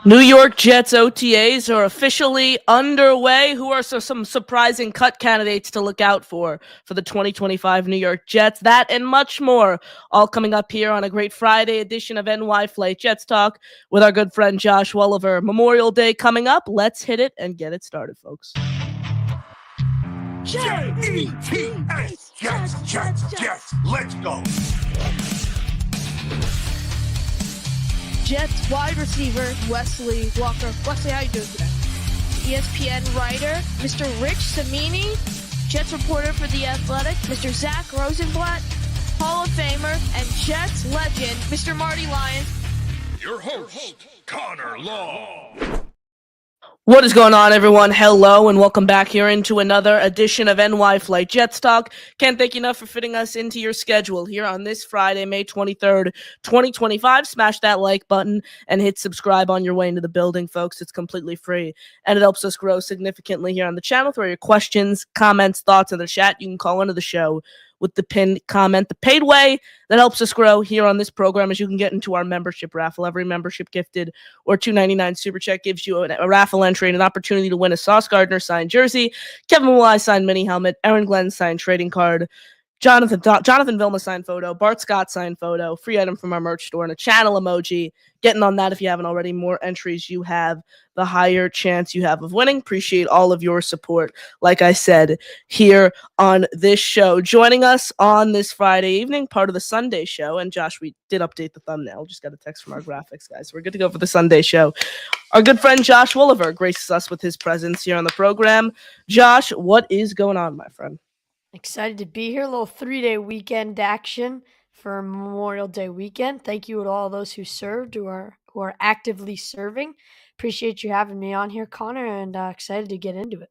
New York Jets OTAs are officially underway. Who are some surprising cut candidates to look out for the 2025 New York Jets? That and much more, all coming up here on a great Friday edition of NY Flight Jets Talk with our good friend Josh Welliver. Memorial Day coming up. Let's hit it and get it started, folks. Jets, Jets, let's go. Jets wide receiver Wesley Walker. Wesley, how you doing today? ESPN writer Mr. Rich Cimini, Jets reporter for The Athletic, Mr. Zach Rosenblatt, Hall of Famer and Jets legend Mr. Marty Lyons. Your host, Connor Law. What is going on, everyone? Hello, and welcome back here into another edition of NY Flight Jets Talk. Can't thank you enough for fitting us into your schedule here on this Friday, May 23rd, 2025. Smash that like button and hit subscribe on your way into the building, folks. It's completely free, and it helps us grow significantly here on the channel. Throw your questions, comments, thoughts in the chat. You can call into the show with the pinned comment. The paid way that helps us grow here on this program is you can get into our membership raffle. Every membership gifted or $2.99 super chat gives you a raffle entry and an opportunity to win a Sauce Gardner signed jersey, Kevin Malai signed mini helmet, Aaron Glenn signed trading card, Jonathan Vilma signed photo, Bart Scott signed photo, free item from our merch store, and a channel emoji. Getting on that if you haven't already. More entries you have, the higher chance you have of winning. Appreciate all of your support, like I said, here on this show. Joining us on this Friday evening, part of the Sunday show, and Josh, we did update the thumbnail. Just got a text from our graphics guys. We're good to go for the Sunday show. Our good friend Josh Welliver graces us with his presence here on the program. Josh, what is going on, my friend? Excited to be here. A little 3-day weekend action for Memorial Day weekend. Thank you to all those who served, who are actively serving. Appreciate you having me on here, Connor, and excited to get into it.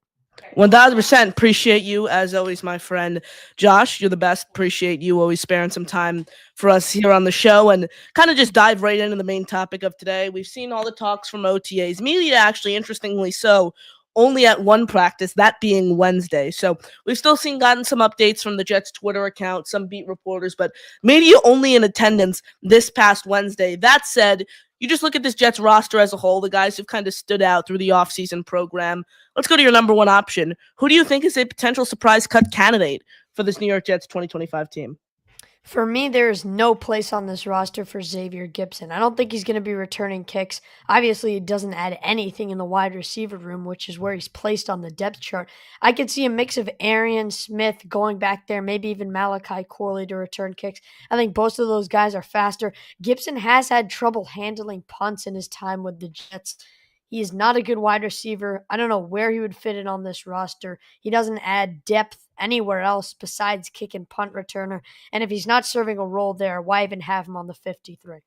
1,000% appreciate you as always, my friend Josh. You're the best. Appreciate you always sparing some time for us here on the show, and kind of just dive right into the main topic of today. We've seen all the talks from OTAs. Media, actually, interestingly so, only at one practice, that being Wednesday. So we've still gotten some updates from the Jets Twitter account, some beat reporters, but media only in attendance this past Wednesday. That said, you just look at this Jets roster as a whole, the guys who've kind of stood out through the offseason program. Let's go to your number one option. Who do you think is a potential surprise cut candidate for this New York Jets 2025 team? For me, there is no place on this roster for Xavier Gipson. I don't think he's going to be returning kicks. Obviously, it doesn't add anything in the wide receiver room, which is where he's placed on the depth chart. I could see a mix of Arian Smith going back there, maybe even Malachi Corley to return kicks. I think both of those guys are faster. Gipson has had trouble handling punts in his time with the Jets. He is not a good wide receiver. I don't know where he would fit in on this roster. He doesn't add depth anywhere else besides kick and punt returner. And if he's not serving a role there, why even have him on the 53?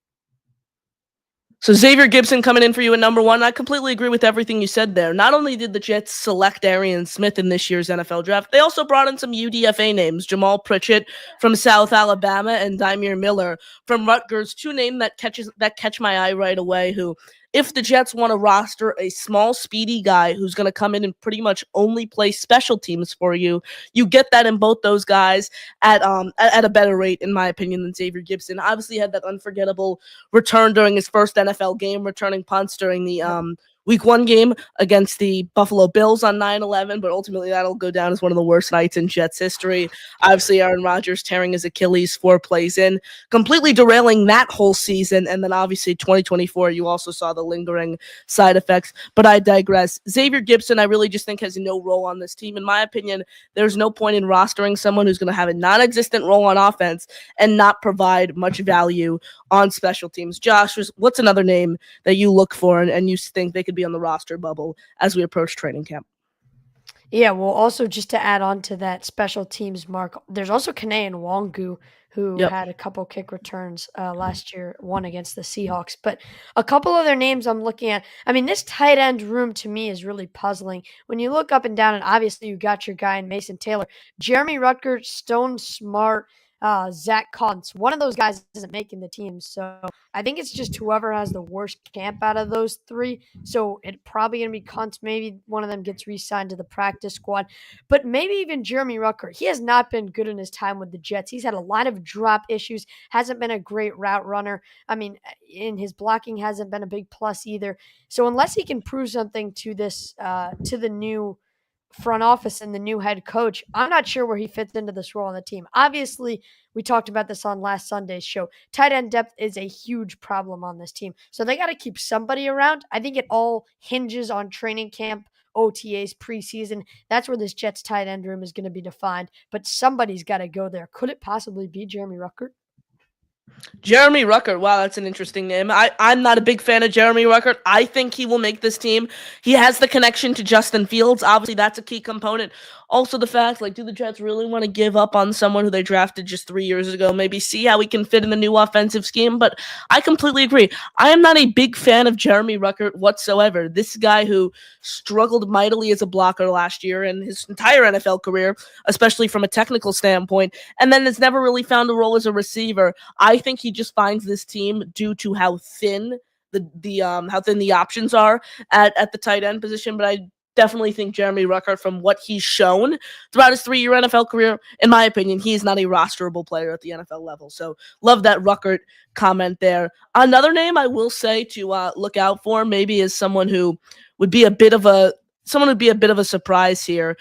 So Xavier Gipson coming in for you at number one. I completely agree with everything you said there. Not only did the Jets select Arian Smith in this year's NFL draft, they also brought in some UDFA names, Jamal Pritchett from South Alabama and Dymere Miller from Rutgers, two names that catch my eye right away, who, if the Jets want to roster a small, speedy guy who's going to come in and pretty much only play special teams for you, you get that in both those guys at a better rate, in my opinion, than Xavier Gipson. Obviously, had that unforgettable return during his first NFL game, returning punts during the Week 1 game against the Buffalo Bills on 9/11, but ultimately that'll go down as one of the worst nights in Jets history. Obviously, Aaron Rodgers tearing his Achilles 4 plays in, completely derailing that whole season. And then obviously 2024, you also saw the lingering side effects. But I digress. Xavier Gipson, I really just think has no role on this team. In my opinion, there's no point in rostering someone who's going to have a non-existent role on offense and not provide much value on special teams. Josh, what's another name that you look for and you think they could be on the roster bubble as we approach training camp? Yeah, well, also just to add on to that special teams, Mark, there's also Kane Nwangu, who had a couple kick returns last year, one against the Seahawks. But a couple other names I'm looking at. I mean, this tight end room to me is really puzzling. When you look up and down, and obviously you got your guy in Mason Taylor, Jeremy Rutgers, Stone Smart, Zach Kuntz. One of those guys isn't making the team. So I think it's just whoever has the worst camp out of those three. So it's probably going to be Kuntz. Maybe one of them gets re-signed to the practice squad. But maybe even Jeremy Rucker. He has not been good in his time with the Jets. He's had a lot of drop issues. Hasn't been a great route runner. I mean, in his blocking hasn't been a big plus either. So unless he can prove something to this, to the new front office and the new head coach, I'm not sure where he fits into this role on the team. Obviously, we talked about this on last Sunday's show. Tight end depth is a huge problem on this team. So they got to keep somebody around. I think it all hinges on training camp, OTAs, preseason. That's where this Jets tight end room is going to be defined. But somebody's got to go there. Could it possibly be Jeremy Rucker? Jeremy Ruckert. Wow, that's an interesting name. I'm not a big fan of Jeremy Ruckert. I think he will make this team. He has the connection to Justin Fields. Obviously, that's a key component. Also, the fact, do the Jets really want to give up on someone who they drafted just 3 years ago? Maybe see how he can fit in the new offensive scheme. But I completely agree. I am not a big fan of Jeremy Ruckert whatsoever. This guy who struggled mightily as a blocker last year and his entire NFL career, especially from a technical standpoint, and then has never really found a role as a receiver. I think he just finds this team due to how thin the options are at the tight end position. But I definitely think Jeremy Ruckert, from what he's shown throughout his 3-year NFL career, in my opinion, he is not a rosterable player at the NFL level. So love that Ruckert comment there. Another name I will say to look out for maybe is someone who would be a bit of a surprise here.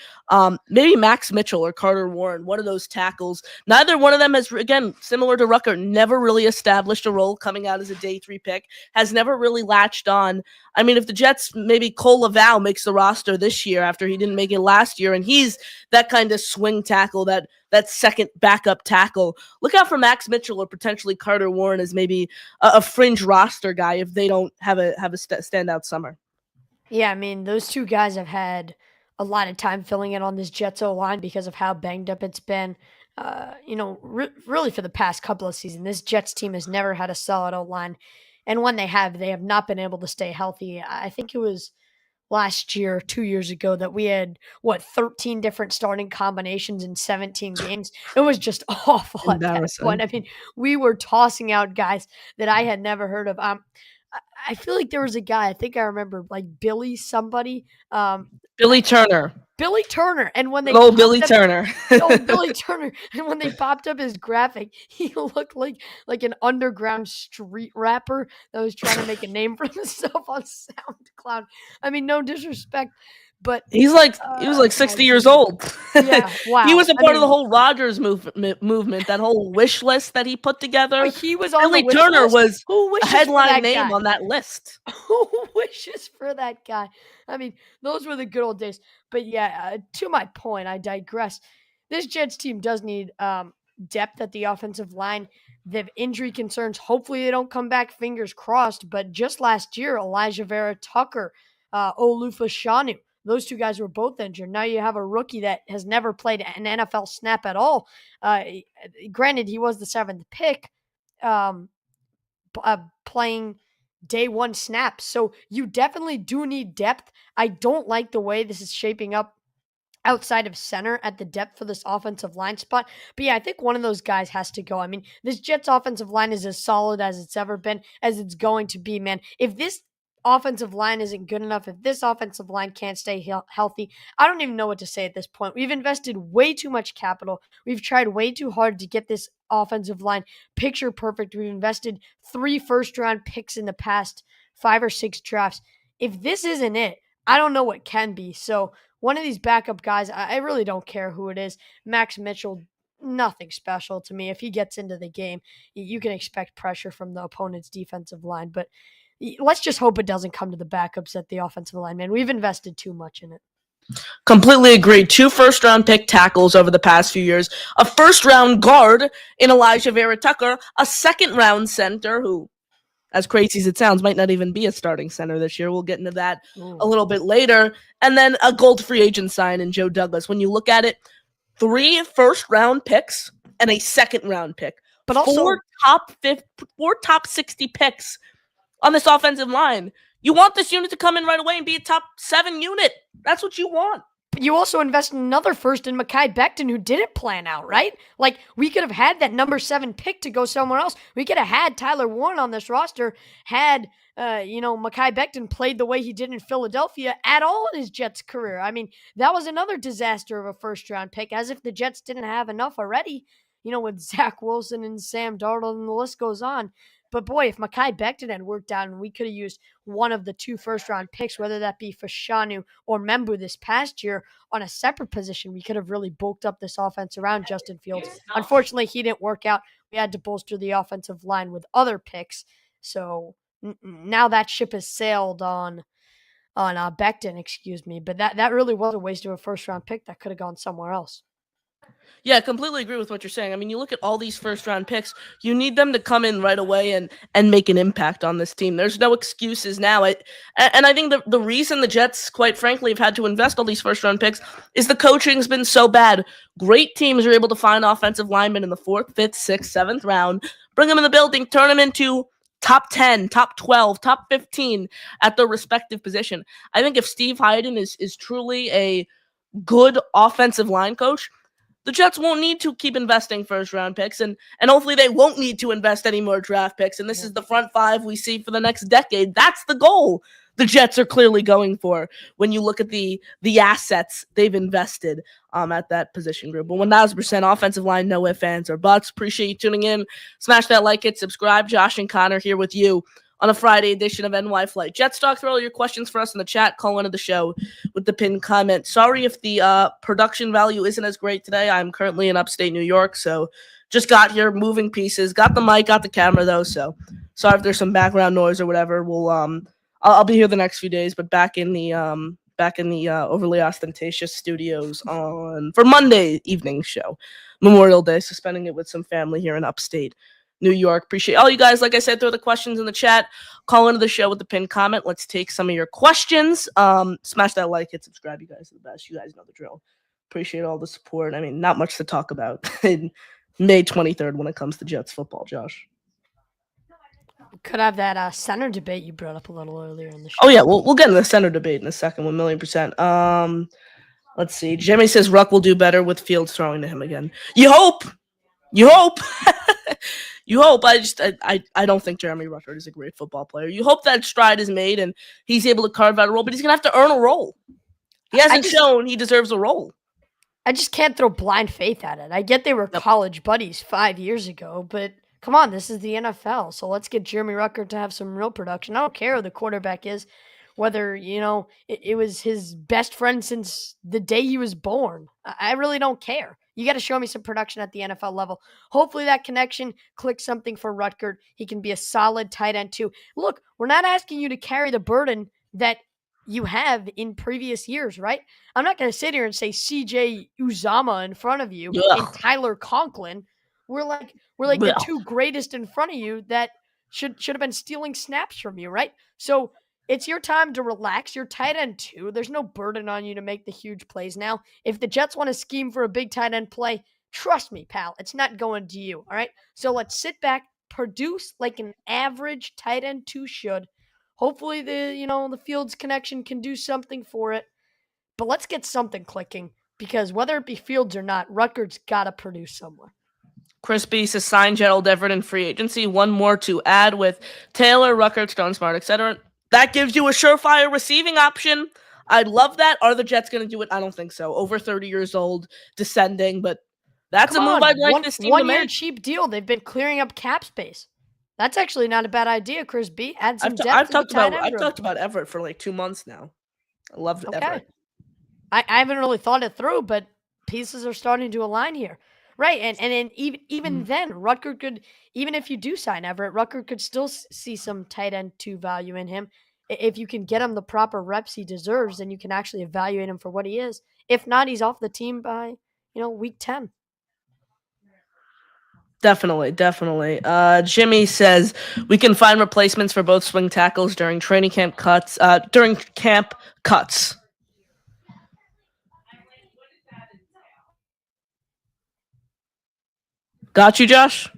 Maybe Max Mitchell or Carter Warren, one of those tackles. Neither one of them has, again, similar to Rucker, never really established a role coming out as a day 3 pick, has never really latched on. I mean, if the Jets, maybe Cole Laval makes the roster this year after he didn't make it last year, and he's that kind of swing tackle, that second backup tackle, look out for Max Mitchell or potentially Carter Warren as maybe a fringe roster guy if they don't have a standout summer. Yeah, I mean, those two guys have had a lot of time filling in on this Jets O line because of how banged up it's been. Really for the past couple of seasons, this Jets team has never had a solid O line, and when they have not been able to stay healthy. I think it was last year, 2 years ago, that we had 13 different starting combinations in 17 games. It was just awful at that point. I mean, we were tossing out guys that I had never heard of. I feel like there was a guy, I think I remember, Billy somebody. Billy Turner. Billy Turner. And when they Billy Turner. Billy Turner. And when they popped up his graphic, he looked like an underground street rapper that was trying to make a name for himself on SoundCloud. I mean, no disrespect, but he was like 60 years old. Yeah, wow. He was a part of the whole Rodgers movement, that whole wish list that he put together. He was on Billy the wish Turner list? was Who a headline name on that list. Who wishes for that guy? I mean, those were the good old days. But yeah, to my point, I digress. This Jets team does need depth at the offensive line. They have injury concerns. Hopefully they don't come back, fingers crossed. But just last year, Elijah Vera Tucker, Olufa Shanu, those two guys were both injured. Now you have a rookie that has never played an NFL snap at all. Granted, he was the 7th pick, playing day 1 snaps. So you definitely do need depth. I don't like the way this is shaping up outside of center at the depth for this offensive line spot. But yeah, I think one of those guys has to go. I mean, this Jets offensive line is as solid as it's ever been, as it's going to be, man. If this offensive line isn't good enough, if this offensive line can't stay healthy, I don't even know what to say at this point. We've invested way too much capital. We've tried way too hard to get this offensive line picture perfect. We've invested 3 first-round picks in the past 5 or 6 drafts. If this isn't it, I don't know what can be. So one of these backup guys, I really don't care who it is. Max Mitchell, nothing special to me. If he gets into the game, you can expect pressure from the opponent's defensive line. But let's just hope it doesn't come to the backups at the offensive line, man. We've invested too much in it. Completely agree. 2 first-round pick tackles over the past few years. A first-round guard in Elijah Vera Tucker. A second-round center who, as crazy as it sounds, might not even be a starting center this year. We'll get into that a little bit later. And then a gold free agent sign in Joe Douglas. When you look at it, 3 first-round picks and a second-round pick. But also 4 top 60 picks on this offensive line. You want this unit to come in right away and be a top 7 unit. That's what you want. But you also invest another first in Mekhi Becton who didn't plan out, right? Like, we could have had that number 7 pick to go somewhere else. We could have had Tyler Warren on this roster, had, Mekhi Becton played the way he did in Philadelphia at all in his Jets career. I mean, that was another disaster of a first-round pick, as if the Jets didn't have enough already, with Zach Wilson and Sam Darnold, and the list goes on. But boy, if Mekhi Becton had worked out and we could have used one of the 2 first-round picks, whether that be Fashanu or Membu this past year, on a separate position, we could have really bulked up this offense around Justin Fields. Unfortunately, he didn't work out. We had to bolster the offensive line with other picks. So now that ship has sailed on Becton, excuse me. But that really was a waste of a first-round pick that could have gone somewhere else. Yeah, I completely agree with what you're saying. I mean, you look at all these first round picks, you need them to come in right away and make an impact on this team. There's no excuses now. And I think the reason the Jets, quite frankly, have had to invest all these first round picks is the coaching's been so bad. Great teams are able to find offensive linemen in the 4th, 5th, 6th, 7th round, bring them in the building, turn them into top 10, top 12, top 15 at their respective position. I think if Steve Hyden is truly a good offensive line coach, the Jets won't need to keep investing first round picks, and hopefully they won't need to invest any more draft picks. And this is the front 5 we see for the next decade. That's the goal the Jets are clearly going for when you look at the assets they've invested at that position group. But 1,000% offensive line, no ifs, ands, or buts. Appreciate you tuning in. Smash that like, hit subscribe. Josh and Connor here with you on a Friday edition of NY Flight. Jets talk. Throw all your questions for us in the chat. Call into the show with the pinned comment. Sorry if the production value isn't as great today. I'm currently in upstate New York, so just got here, moving pieces. Got the mic, got the camera though. So sorry if there's some background noise or whatever. We'll I'll be here the next few days, but back in the overly ostentatious studios for Monday evening show, Memorial Day. So spending it with some family here in upstate New York. Appreciate all you guys. Like I said, throw the questions in the chat. Call into the show with the pinned comment. Let's take some of your questions. Smash that like, hit subscribe. You guys are the best. You guys know the drill. Appreciate all the support. I mean, not much to talk about in May 23rd when it comes to Jets football, Josh. Could have that center debate you brought up a little earlier in the show. Oh yeah, we'll get into the center debate in a second, 1,000,000%. Let's see. Jimmy says Ruck will do better with Fields throwing to him again. You hope. You hope. You hope. I don't think Jeremy Ruckert is a great football player. You hope that stride is made and he's able to carve out a role, but he's going to have to earn a role. He hasn't shown he deserves a role. I just can't throw blind faith at it. I get they were college buddies 5 years ago, but come on, this is the NFL. So let's get Jeremy Ruckert to have some real production. I don't care who the quarterback is, whether, it was his best friend since the day he was born. I really don't care. You got to show me some production at the NFL level. Hopefully that connection clicks something for Ruckert. He can be a solid tight end too. Look, we're not asking you to carry the burden that you have in previous years, right? I'm not going to sit here and say CJ Uzama in front of you and Tyler Conklin. We're like the 2 greatest in front of you that should have been stealing snaps from you, right? So it's your time to relax. You're tight end 2. There's no burden on you to make the huge plays now. If the Jets want to scheme for a big tight end play, trust me, pal, it's not going to you, all right? So let's sit back, produce like an average tight end 2 should. Hopefully the Fields connection can do something for it. But let's get something clicking, because whether it be Fields or not, Ruckert's got to produce somewhere. Chris B says sign Gerald Everett in free agency. One more to add with Taylor, Ruckert, Stone Smart, etc. That gives you a surefire receiving option. I'd love that. Are the Jets going to do it? I don't think so. Over 30 years old, descending, but that's a move I'd like this team to make. 1 year cheap deal. They've been clearing up cap space. That's actually not a bad idea, Chris B. Add some depth. I've talked about Everett for like 2 months now. I love Everett. I haven't really thought it through, but pieces are starting to align here. Right, and even then, Ruckert could, even if you do sign Everett, Ruckert could still see some tight end 2 value in him. If you can get him the proper reps he deserves, then you can actually evaluate him for what he is. If not, he's off the team by, week 10. Definitely. Jimmy says we can find replacements for both swing tackles during training camp cuts. Got you, Josh?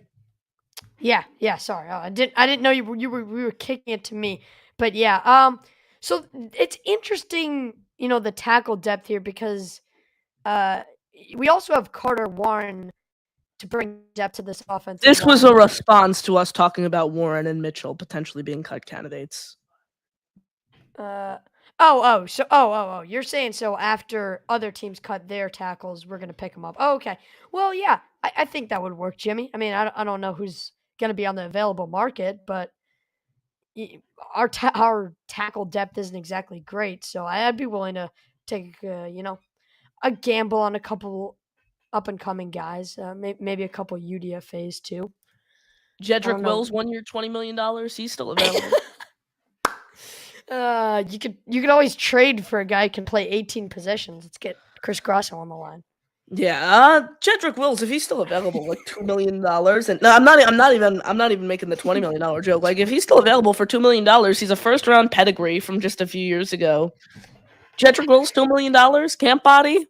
Yeah. Sorry, I didn't know we were kicking it to me, but yeah. So it's interesting, the tackle depth here because we also have Carter Warren to bring depth to this offensive This was line. a response to us talking about Warren and Mitchell potentially being cut candidates. You're saying so after other teams cut their tackles, we're gonna pick them up. Oh, okay. Well, yeah, I think that would work, Jimmy. I mean, I don't know who's gonna be on the available market, but our tackle depth isn't exactly great, so I'd be willing to take a gamble on a couple up and coming guys, maybe a couple UDFA's too. I Jedrick don't know. Wills, 1 year, $20 million. He's still available. You could always trade for a guy who can play 18 positions. Let's get Chris Grosso on the line. Yeah, Jedrick Wills, if he's still available, like $2 million, and no, I'm not even making the $20 million joke. Like, if he's still available for $2 million, he's a first round pedigree from just a few years ago. Jedrick Wills, $2 million, camp body,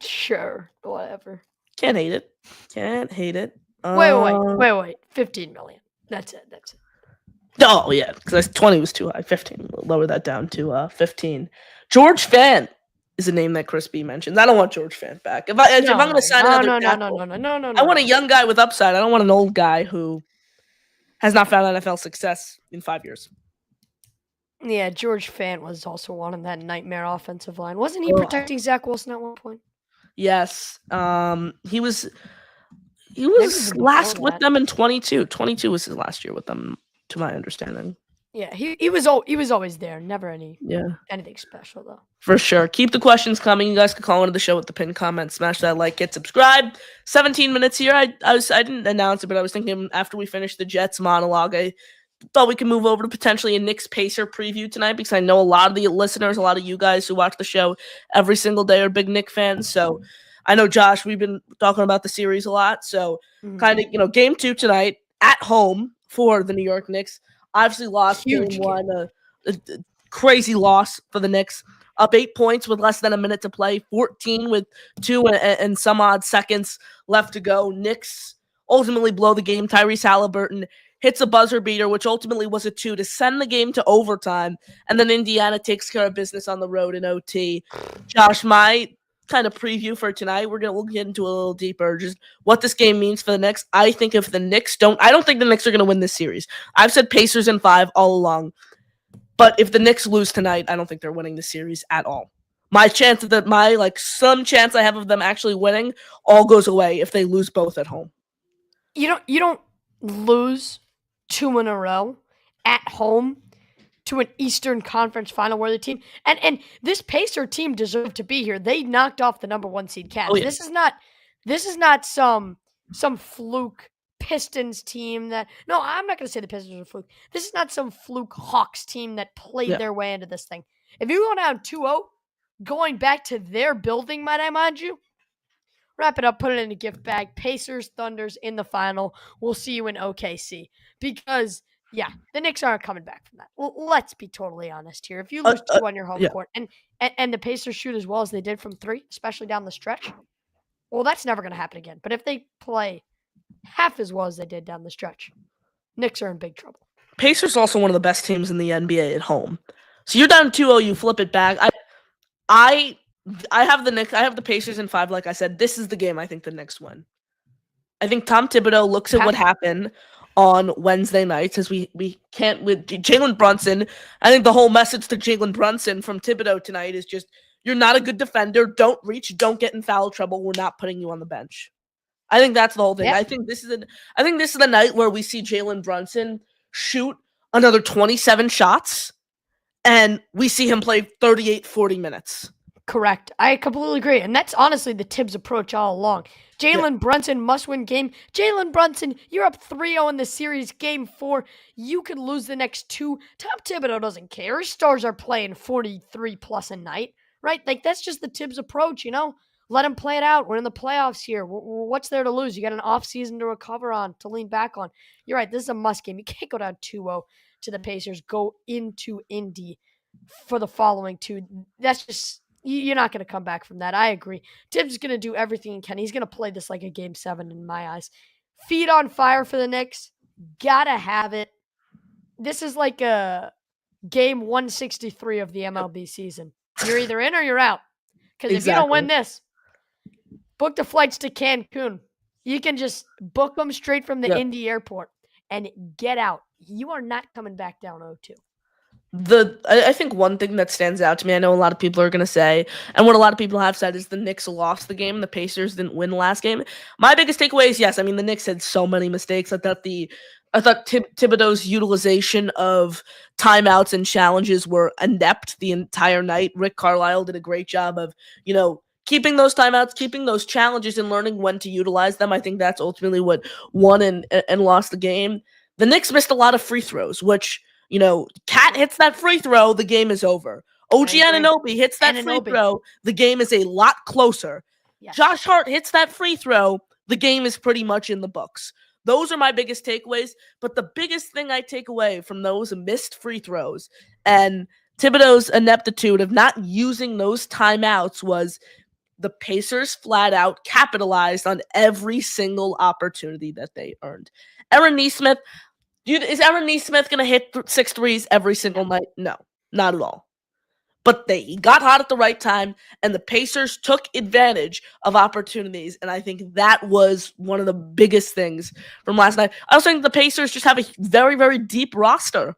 Sure, whatever. can't hate it. Can't hate it. Wait. 15 million. That's it. Oh yeah, because 20 was too high. 15, we'll lower that down to 15. George Fant is a name that Chris B mentions. I don't want George Fant back. If I'm going to sign another tackle, I want a young guy with upside. I don't want an old guy who has not found NFL success in 5 years. Yeah, George Fant was also on that nightmare offensive line. Wasn't he Ugh. protecting Zach Wilson at one point? Yes, he was even last before with that. them in 22. 22 was his last year with them, to my understanding. Yeah, he was always there. Never Yeah. anything special though. For sure. Keep the questions coming. You guys can call into the show with the pinned comment. Smash that like, get subscribed. 17 minutes here. I didn't announce it, but I was thinking after we finish the Jets monologue, I thought we could move over to potentially a Knicks Pacer preview tonight because I know a lot of the listeners, a lot of you guys who watch the show every single day are big Knicks fans. So I know, Josh, we've been talking about the series a lot. So kind of, game 2 tonight at home for the New York Knicks. Obviously lost Huge game 1. A crazy loss for the Knicks. Up 8 points with less than a minute to play. 14 with 2 and some odd seconds left to go. Knicks ultimately blow the game. Tyrese Halliburton hits a buzzer beater, which ultimately was a 2 to send the game to overtime. And then Indiana takes care of business on the road in OT. Josh, my kind of preview for tonight, we'll get into a little deeper, just what this game means for the Knicks. I think if the Knicks I don't think the Knicks are going to win this series. I've said Pacers in 5 all along. But if the Knicks lose tonight, I don't think they're winning the series at all. My chance some chance I have of them actually winning all goes away if they lose both at home. You don't lose 2 in a row at home to an Eastern Conference final worthy team. And this Pacer team deserved to be here. They knocked off the number 1 seed Cavs. Oh, yeah. This is not some fluke Pistons team I'm not going to say the Pistons are a fluke. This is not some fluke Hawks team that played their way into this thing. If you go down 2-0, going back to their building, might I mind you, wrap it up, put it in a gift bag. Pacers, Thunders in the final. We'll see you in OKC. Because, yeah, the Knicks aren't coming back from that. Well, let's be totally honest here. If you lose 2 on your home court and the Pacers shoot as well as they did from 3, especially down the stretch, well, that's never going to happen again. But if they play half as well as they did down the stretch, Knicks are in big trouble. Pacers are also one of the best teams in the NBA at home. So you're down 2-0, you flip it back. I have the Knicks. I have the Pacers in 5. Like I said, this is the game I think the Knicks win. I think Tom Thibodeau looks at what happened on Wednesday nights as we can't with Jalen Brunson. I think the whole message to Jalen Brunson from Thibodeau tonight is just, you're not a good defender. Don't reach. Don't get in foul trouble. We're not putting you on the bench. I think that's the whole thing. Yeah. I think this is the night where we see Jalen Brunson shoot another 27 shots and we see him play 38, 40 minutes. Correct. I completely agree. And that's honestly the Tibbs approach all along. Jalen Brunson must-win game. Jalen Brunson, you're up 3-0 in the series. Game 4, you could lose the next 2. Tom Thibodeau doesn't care. His stars are playing 43-plus a night, right? Like, that's just the Tibbs approach, Let him play it out. We're in the playoffs here. What's there to lose? You got an offseason to recover on, to lean back on. You're right. This is a must game. You can't go down 2-0 to the Pacers. Go into Indy for the following 2. That's just... You're not going to come back from that. I agree. Tibbs is going to do everything he can. He's going to play this like a Game 7 in my eyes. Feet on fire for the Knicks. Gotta have it. This is like a game 163 of the MLB season. You're either in or you're out. Because if you don't Exactly. win this, book the flights to Cancun. You can just book them straight from the Yep. Indy airport and get out. You are not coming back down 0-2. I think one thing that stands out to me, I know a lot of people are going to say, and what a lot of people have said, is the Knicks lost the game. The Pacers didn't win the last game. My biggest takeaway is, yes, I mean, the Knicks had so many mistakes. I thought Thibodeau's utilization of timeouts and challenges were inept the entire night. Rick Carlisle did a great job of, keeping those timeouts, keeping those challenges, and learning when to utilize them. I think that's ultimately what won and lost the game. The Knicks missed a lot of free throws, which, Cat hits that free throw, the game is over. OG Anunoby hits that free throw, the game is a lot closer. Yes. Josh Hart hits that free throw, the game is pretty much in the books. Those are my biggest takeaways, but the biggest thing I take away from those missed free throws and Thibodeau's ineptitude of not using those timeouts was the Pacers flat out capitalized on every single opportunity that they earned. Aaron Nesmith, is Aaron Nesmith going to hit 6 threes every single night? No, not at all. But he got hot at the right time, and the Pacers took advantage of opportunities, and I think that was one of the biggest things from last night. I also think the Pacers just have a very, very deep roster.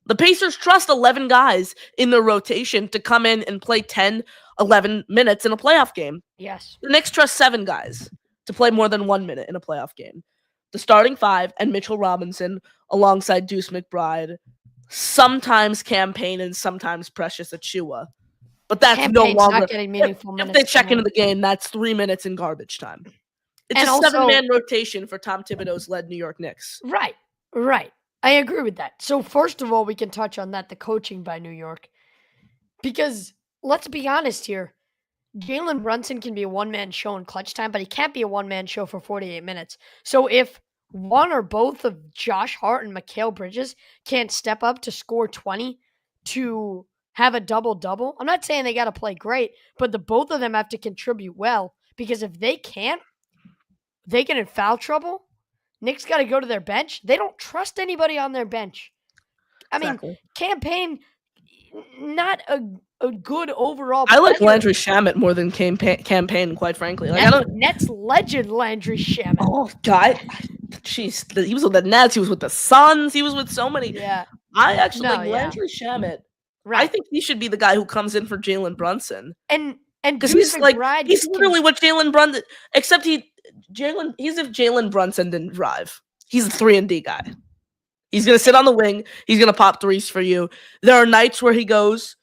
The Pacers trust 11 guys in their rotation to come in and play 10, 11 minutes in a playoff game. Yes. The Knicks trust 7 guys to play more than 1 minute in a playoff game. The starting 5 and Mitchell Robinson alongside Deuce McBride, sometimes Campaign and sometimes Precious Achua. But that's Campaign's no longer not getting meaningful if minutes. they check into the game, that's 3 minutes in garbage time. It's And a also- 7-man rotation for Tom Thibodeau's led New York Knicks. Right. I agree with that. So first of all, we can touch on that, the coaching by New York. Because let's be honest here. Jalen Brunson can be a one-man show in clutch time, but he can't be a one-man show for 48 minutes. So if one or both of Josh Hart and Mikal Bridges can't step up to score 20 to have a double-double, I'm not saying they got to play great, but the both of them have to contribute well. Because if they can't, they get in foul trouble. Knicks got to go to their bench. They don't trust anybody on their bench. I mean, Campaign, not a good overall I like player. Landry Shamet more than Campaign, quite frankly. Like, Nets legend Landry Shamet. Oh, God. Jeez. He was with the Nets. He was with the Suns. He was with so many. Yeah. I actually like Landry Shamet. Right. I think he should be the guy who comes in for Jalen Brunson. And because he's literally what Jalen Brunson, except he's if Jalen Brunson didn't drive. He's a 3-and-D guy. He's going to sit on the wing. He's going to pop threes for you. There are nights where he goes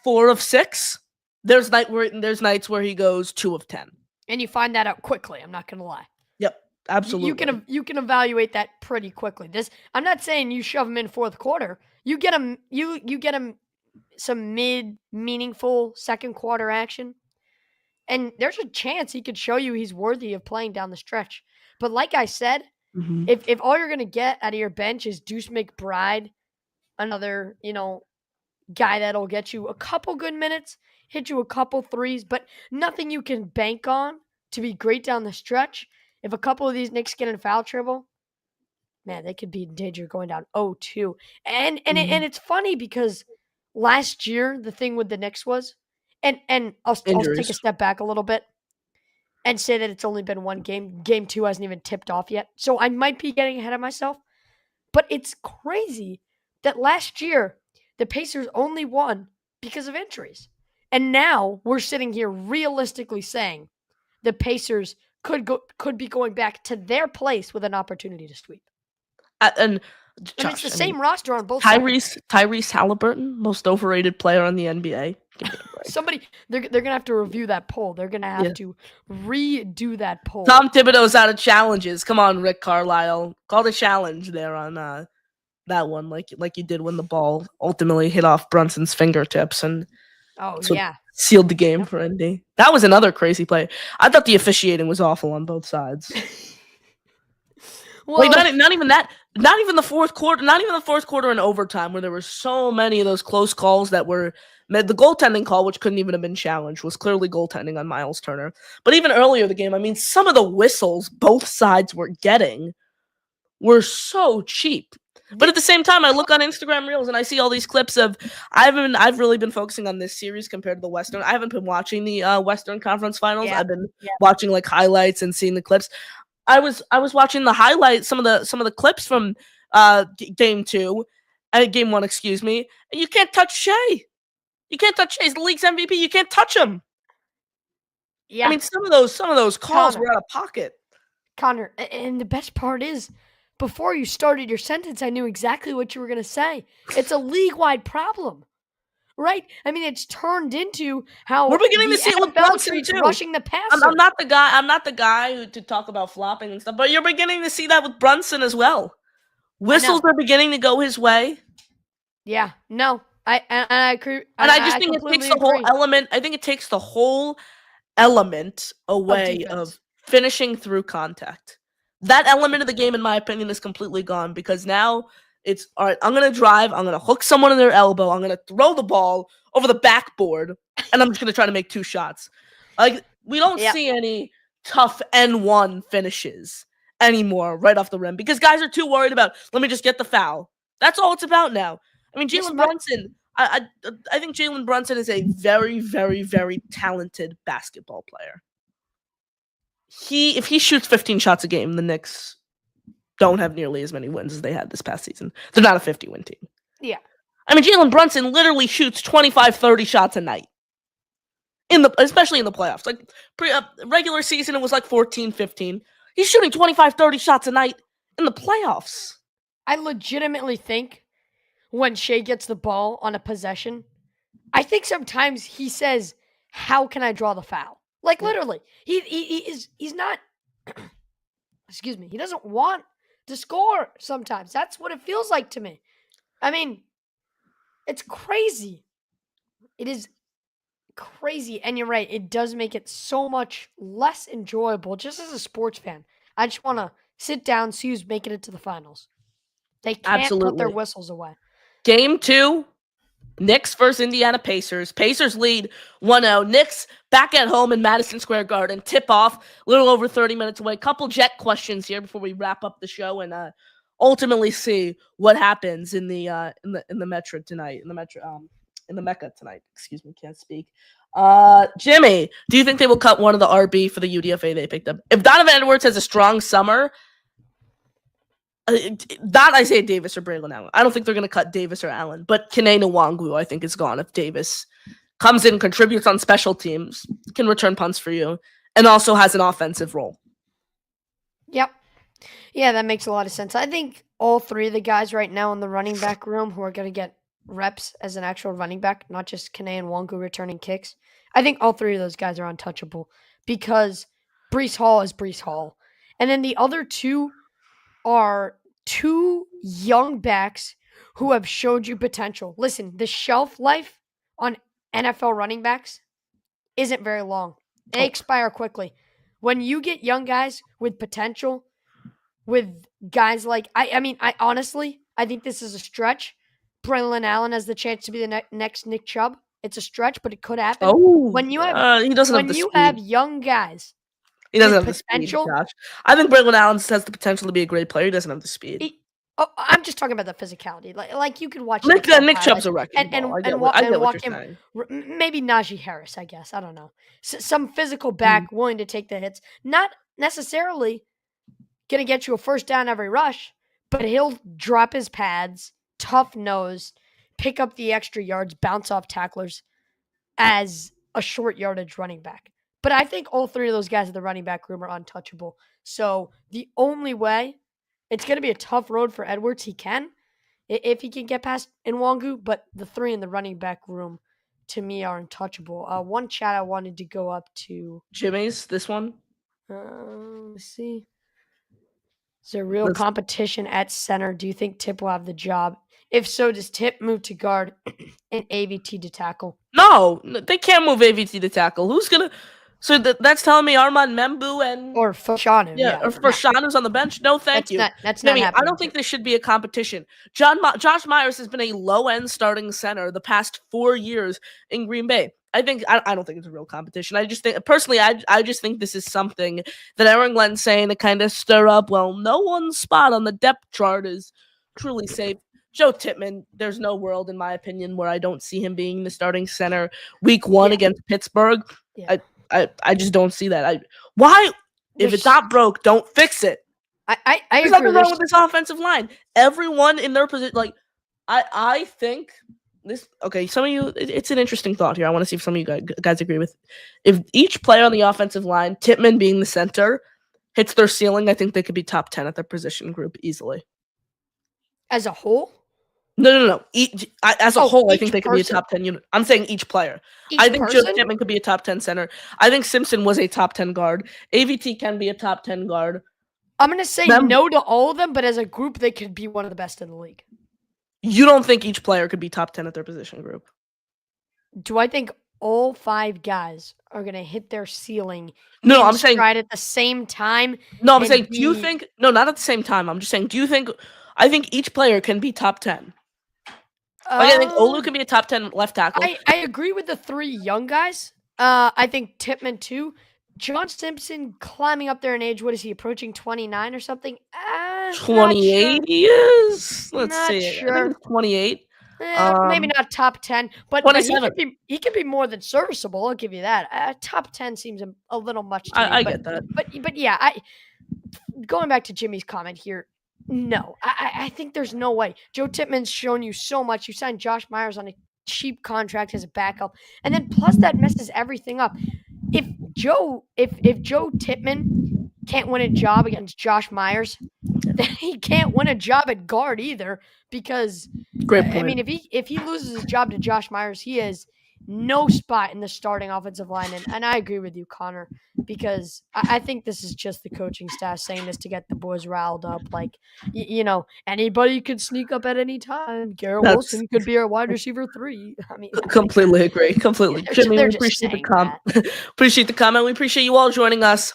4 of 6. There's nights where he goes 2 of 10. And you find that out quickly. I'm not going to lie. Yep, absolutely. You can evaluate that pretty quickly. I'm not saying you shove him in fourth quarter. You get him some meaningful second quarter action. And there's a chance he could show you he's worthy of playing down the stretch. But like I said, if all you're going to get out of your bench is Deuce McBride, another, guy that'll get you a couple good minutes, hit you a couple threes, but nothing you can bank on to be great down the stretch. If a couple of these Knicks get in foul trouble, man, they could be in danger going down 0-2. And it's funny because last year the thing with the Knicks was, and I'll take a step back a little bit and say that it's only been one game. Game 2 hasn't even tipped off yet. So I might be getting ahead of myself. But it's crazy that last year the Pacers only won because of injuries. And now we're sitting here realistically saying the Pacers could be going back to their place with an opportunity to sweep. And Josh, it's the same roster on both sides. Tyrese Halliburton, most overrated player in the NBA. Somebody, they're gonna have to review that poll. They're gonna have to redo that poll. Tom Thibodeau's out of challenges. Come on, Rick Carlisle, call the challenge there on that one, like you did when the ball ultimately hit off Brunson's fingertips and sealed the game for Indy. That was another crazy play. I thought the officiating was awful on both sides. Well, not even that. Not even the fourth quarter. Not even the fourth quarter and overtime, where there were so many of those close calls that were made. The goaltending call, which couldn't even have been challenged, was clearly goaltending on Miles Turner. But even earlier in the game, I mean, some of the whistles both sides were getting were so cheap. But at the same time, I look on Instagram Reels and I see all these clips of I've really been focusing on this series compared to the Western. I haven't been watching the Western Conference Finals. Yeah. I've been Yeah. watching like highlights and seeing the clips. I was watching the highlights, some of the clips from game 2, game 1, excuse me. And you can't touch Shea. You can't touch Shea. He's the league's MVP. You can't touch him. Yeah. I mean, some of those calls Connor. were out of pocket. Connor, and the best part is, before you started your sentence, I knew exactly what you were going to say. It's a league-wide problem, right? I mean, it's turned into how We're beginning the to see it with NFL Brunson treats too. rushing the passer. I'm not the guy. I'm not the guy to talk about flopping and stuff. But you're beginning to see that with Brunson as well. Whistles are beginning to go his way. Yeah, no, I agree. And I just think it takes the whole element. I think it takes the whole element away of finishing through contact. That element of the game, in my opinion, is completely gone because now it's all right. I'm gonna drive. I'm gonna hook someone in their elbow. I'm gonna throw the ball over the backboard, and I'm just gonna try to make 2 shots. Like we don't see any tough N1 finishes anymore right off the rim because guys are too worried about. Let me just get the foul. That's all it's about now. I mean, Jalen Brunson. I think Jalen Brunson is a very, very, very talented basketball player. If he shoots 15 shots a game, the Knicks don't have nearly as many wins as they had this past season. They're not a 50-win team. Yeah. I mean, Jalen Brunson literally shoots 25, 30 shots a night. Especially in the playoffs. Like regular season, it was like 14, 15. He's shooting 25, 30 shots a night in the playoffs. I legitimately think when Shea gets the ball on a possession, I think sometimes he says, "How can I draw the foul?" Like literally, he's not. Excuse me. He doesn't want to score. Sometimes that's what it feels like to me. I mean, it's crazy. It is crazy, and you're right. It does make it so much less enjoyable. Just as a sports fan, I just want to sit down, see who's making it to the finals. They can't put their whistles away. Game 2. Knicks versus Indiana Pacers. Pacers lead 1-0. Knicks back at home in Madison Square Garden. Tip off, a little over 30 minutes away. Couple Jet questions here before we wrap up the show and ultimately see what happens in the Metro tonight. In the Mecca tonight. Excuse me, can't speak. Jimmy, do you think they will cut one of the RB for the UDFA they picked up? If Donovan Edwards has a strong summer, not Isaiah Davis or Braylon Allen. I don't think they're going to cut Davis or Allen, but Kene Nwangwu, I think, is gone if Davis comes in, contributes on special teams, can return punts for you, and also has an offensive role. Yep. Yeah, that makes a lot of sense. I think all 3 of the guys right now in the running back room who are going to get reps as an actual running back, not just Kene Nwangwu returning kicks, I think all 3 of those guys are untouchable because Breece Hall is Breece Hall. And then the other 2 are 2 young backs who have showed you potential. Listen, the shelf life on NFL running backs isn't very long. They expire quickly. When you get young guys with potential, with guys like, I honestly think this is a stretch. Braylon Allen has the chance to be the next Nick Chubb. It's a stretch, but it could happen. When you have, he doesn't have the speed. Have young guys, he doesn't have the speed, Josh. I think Braylon Allen has the potential to be a great player. He doesn't have the speed. I'm just talking about the physicality. Like you could watch Nick Chubb's a wrecking ball. I get what you're saying. Maybe Najee Harris, I guess. I don't know. Some physical back willing to take the hits. Not necessarily going to get you a first down every rush, but he'll drop his pads, tough nose, pick up the extra yards, bounce off tacklers as a short yardage running back. But I think all 3 of those guys in the running back room are untouchable. So the only way, it's going to be a tough road for Edwards. He can, if he can get past Nwangwu, but the 3 in the running back room, to me, are untouchable. One chat I wanted to go up to. Jimmy's, this one? Let's see. Is there real competition at center? Do you think Tip will have the job? If so, does Tip move to guard and AVT to tackle? No, they can't move AVT to tackle. Who's going to... So that's telling me Armand Membu and... Or Fashanu. Yeah, or Fashanu's on the bench. No, thank you. That's not happening. I don't think there should be a competition. Josh Myers has been a low-end starting center the past 4 years in Green Bay. I don't think it's a real competition. I just think, personally, I just think this is something that Aaron Glenn's saying to kind of stir up, well, no one's spot on the depth chart is truly safe. Joe Tippmann, there's no world, in my opinion, where I don't see him being the starting center week 1 against Pittsburgh. Yeah. I just don't see that. Why? If it's not broke, don't fix it. I There's agree. nothing wrong with this offensive line. Everyone in their position, like, I think this. Okay, some of you, it's an interesting thought here. I want to see if some of you guys agree with. If each player on the offensive line, Tippmann being the center, hits their ceiling, I think they could be top 10 at their position group easily. As a whole? No. As a whole, I think they could be a person? top 10 unit. I'm saying each player. Each I think person? Joe Tippmann could be a top 10 center. I think Simpson was a top 10 guard. AVT can be a top 10 guard. I'm going to say no to all of them, but as a group, they could be one of the best in the league. You don't think each player could be top 10 at their position group? Do I think all 5 guys are going to hit their ceiling? No, I'm saying right at the same time. No, I'm saying, do you think? No, not at the same time. I'm just saying, do you think? I think each player can be top 10. Like, I think Olu can be a top 10 left tackle. I agree with the 3 young guys. I think Tippmann too. John Simpson climbing up there in age. What is he approaching? 29 or something? 28 he is. Let's Not see. sure. I think it's 28. Maybe not top 10, but he could be more than serviceable. I'll give you that. Top 10 seems a little much to me. I get that. But yeah, going back to Jimmy's comment here, no, I think there's no way. Joe Tippmann's shown you so much. You signed Josh Myers on a cheap contract as a backup, and then plus that messes everything up. If Joe Tippmann can't win a job against Josh Myers, then he can't win a job at guard either. Because great point. I mean, if he loses his job to Josh Myers, he has no spot in the starting offensive line. And I agree with you, Connor, because I think this is just the coaching staff saying this to get the boys riled up. Like, anybody could sneak up at any time. Garrett Wilson could be our wide receiver 3. I mean, completely agree. Completely. Jimmy, we appreciate the comment. Appreciate the comment. We appreciate you all joining us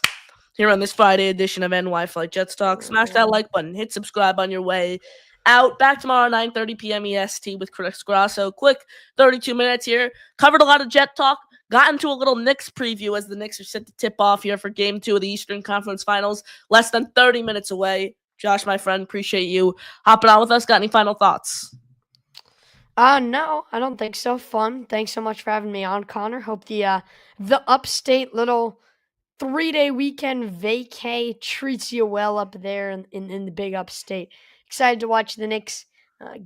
here on this Friday edition of NY Flight Jets Talk. Smash that like button. Hit subscribe on your way out. Back tomorrow, 9:30 p.m. EST with Chris Grasso. Quick 32 minutes here. Covered a lot of Jet talk. Got into a little Knicks preview as the Knicks are set to tip off here for Game 2 of the Eastern Conference Finals. Less than 30 minutes away. Josh, my friend, appreciate you hopping on with us. Got any final thoughts? No, I don't think so. Fun. Thanks so much for having me on, Connor. Hope the upstate little 3-day weekend vacay treats you well up there in the big upstate. Excited to watch the Knicks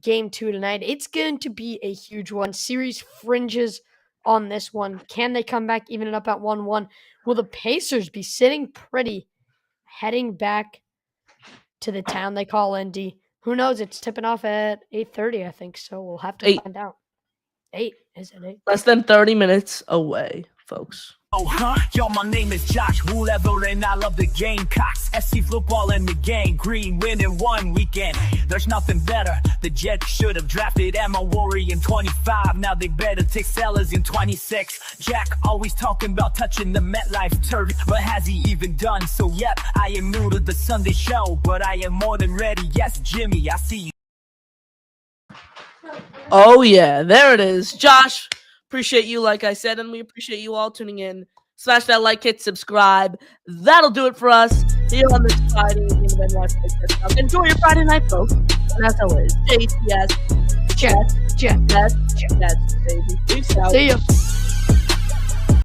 Game 2 tonight. It's going to be a huge one. Series fringes on this one. Can they come back, even it up at 1-1? Will the Pacers be sitting pretty, heading back to the town they call ND? Who knows? It's tipping off at 8:30, I think, so we'll have to find out. 8? Is it 8? Less than 30 minutes away, folks. Oh, huh? Yo, my name is Josh Whoever, and I love the Gamecocks. SC football and the gang green winning one weekend. There's nothing better. The Jets should have drafted Emma Worry in 25. Now they better take Sellers in 26. Jack always talking about touching the MetLife turf, but has he even done so? Yep, I am new to the Sunday show, but I am more than ready. Yes, Jimmy, I see you. Oh, yeah, there it is. Josh, appreciate you, like I said, and we appreciate you all tuning in. Smash that like, hit subscribe. That'll do it for us here on this Friday. Enjoy your Friday night, folks. And as always, JTS, Jets, baby. Peace out. See ya.